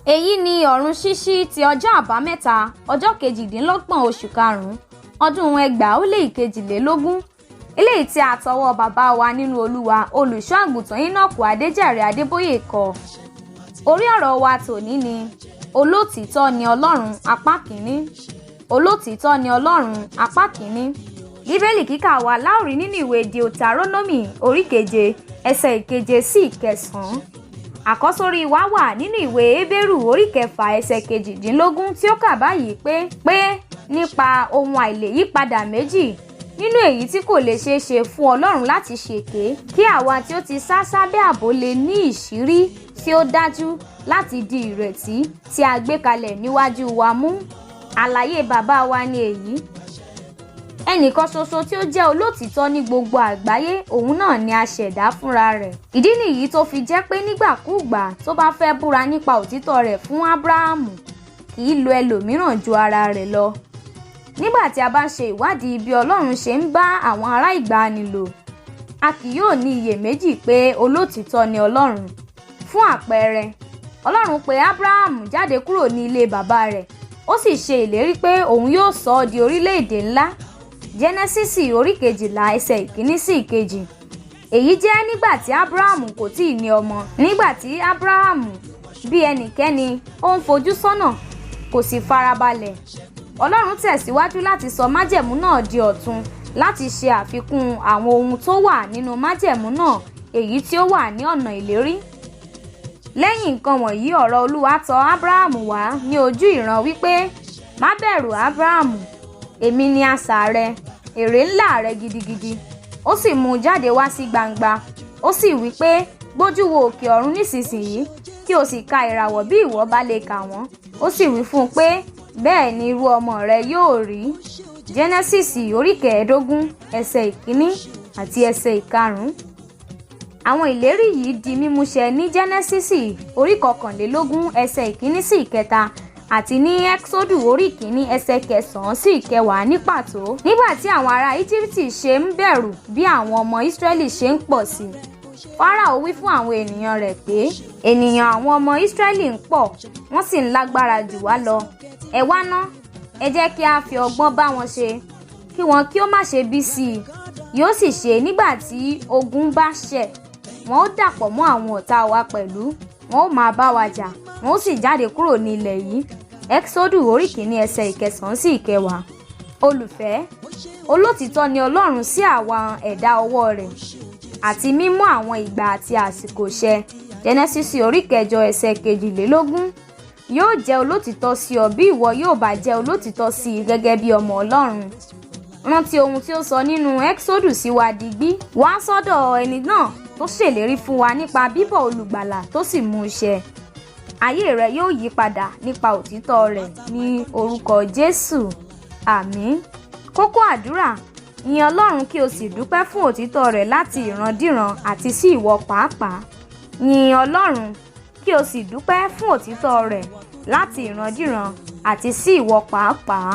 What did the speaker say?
Èyí ni ọ̀run ṣíṣí ti ọjọ́ àbámẹ́ta ọjọ́ 28 oṣù karùn-ún ọdún 2022 eléyìí tí a tọwọ́ bàbá wa nínú Olúwa olùṣọ́ àgùntàn Enoch Adéjàre Adébóyè kọ. Orí ọ̀rọ̀ wa tòní ni olótìítọ́ ni Ọlọ́run apá kìíní. Olótìítọ́ ni Ọlọ́run apá kìíní. Bíbélì kíkà wa láòrí nínú ìwé Deuteronomy orí 7 ẹsẹ̀ 7 sí 9. Àkọ́sórí wa wà nínú ìwé Hébérù orí 9 ẹsẹ̀ 18 tí ó kà báyìí pé nípa ohun àìlèyípadà méjì nínú èyí tí kò lè ṣeé ṣe fún Ọlọ́run láti ṣèké kí àwa tí ó ti sá sábẹ́ ààbò lè ní ìṣírí tí ó dájú láti di ìrètí tí a gbé kalẹ̀ níwájú wa mú. Àlàyé bàbá wa ni èyí. Ẹnìkan ṣoṣo tí ó jẹ́ olótìítọ́ ní gbogbo àgbáyé òun náà ni a ṣẹ̀dá fúnra rẹ̀. Ìdí nìyí tó fi jẹ́ pé nígbàkúùgbà tó bá fẹ́ búra nípa òtítọ́ rẹ̀ fún Ábúráhámù kì í lo ẹlòmíràn ju ara rẹ̀ lọ. Nígbà tí a bá ń ṣe ìwádìí bí Ọlọ́run ṣe ń bá àwọn ará ìgbàanì lò, a kì yóò ní iyèméjì pé olótìítọ́ ni Ọlọ́run. Fún àpẹẹrẹ, Ọlọ́run pe Ábúráhámù jáde kúrò ní ilé bàbá rẹ̀, ó sì ṣe ìlérí pé òun yóò sọ ọ́ di orílẹ̀-èdè ńlá. Jẹ́nẹ́sísì orí 12 ẹsẹ̀ 1 sí 2. Èyí jẹ́ nígbà tí Ábúráhámù kò tíì ní ọmọ. Nígbà tí Ábúráhámù bí ẹnikẹ́ni, ó ń fojú sọ́nà, kò sì farabalẹ̀. Ọlọ́run tẹ̀síwájú láti sọ májẹ̀mú náà di ọ̀tun láti ṣe àfikún àwọn ohun tó wà nínú májẹ̀mú náà èyí tí ó wà ní ọ̀nà ìlérí. Lẹ́yìn nǹkan wọ̀nyí, ọ̀rọ̀ Olúwa tọ̀ Ábúráhámù wá ní ojú ìran wípé, má bẹ̀rù Ábúráhámù, èmi ni asà rẹ, èrè ńlá rẹ gidigidi. Ó sì mú un jáde wá sí gbangba. Ó sì wí pé, gbójú wo òkè ọ̀run nísinsìnyí, kí o sì ka ìràwọ̀ bí ìwọ bá lè kà wọ́n. Ó sì wí fún un pé, bẹ́ẹ̀ ni irú ọmọ rẹ yóò rí. Jẹ́nẹ́sísì orí 15 ẹsẹ̀ 1 àti ẹsẹ̀ 5. Àwọn ìlérí yìí di mímúṣẹ ní Jẹ́nẹ́sísì orí 21 ẹsẹ̀ 1 sí 3 àti ní Ẹ́kísódù orí 1 ẹsẹ̀ 9 sí 10 ní pàtó. Nígbà tí àwọn ará Íjíbítì ṣe ń bẹ̀rù bí àwọn ọmọ Ísírẹ́lì ṣe ń pọ̀ sí, Fáráò wí fún àwọn ènìyàn rẹ̀ pé, ènìyàn àwọn ọmọ Ísírẹ́lì ń pọ̀, wọ́n sì ń lágbára jù wá lọ. Ẹ wá ná, ẹ jẹ́ kí a fi ọgbọ́n bá wọn ṣe, kí wọn kí ó má ṣe bí sí i. Yóò sì ṣe nígbà tí ogun bá ṣẹ̀, wọn ó dàpọ̀ mọ́ àwọn ọ̀tá wa pẹ̀lú, wọn ó máa bá wa jà, wọn ó sì jáde kúrò ní ilẹ̀ yìí. Ẹ́kísódù orí 1 ẹsẹ̀ 9 sí 10. Olùfẹ́, olótìítọ́ ni Ọlọ́run sí àwọn ẹ̀dá ọwọ́ rẹ̀ àti mímú àwọn ìgbà àti àsìkò ṣẹ. Jẹ́nẹ́sísì orí 8 ẹsẹ̀ 22. Yóò jẹ́ olótìítọ́ sí ọ bí ìwọ yóò bá jẹ́ olótìítọ́ sí i gẹ́gẹ́ bí ọmọ Ọlọ́run. Rántí ohun tí ó sọ nínú Ẹ́kísódù sí wa digbí. Wá sọ́dọ̀ ẹni náà tó ṣèlérí fún wa nípa bíbọ̀ olùgbàlà tó sì mú un ṣẹ. Ayé rẹ yóò yí padà nípa òtítọ́ rẹ̀ ní orúkọ Jésù. Àmín. Kókó àdúrà: yìn Ọlọ́run kí o sì dúpẹ́ fún òtítọ́ rẹ̀ láti ìrandíran àti sí ìwọ pàápàá. Yìn Ọlọ́run kí o sì dúpẹ́ fún òtítọ́ rẹ̀ láti ìrandíran àti sí ìwọ pàápàá.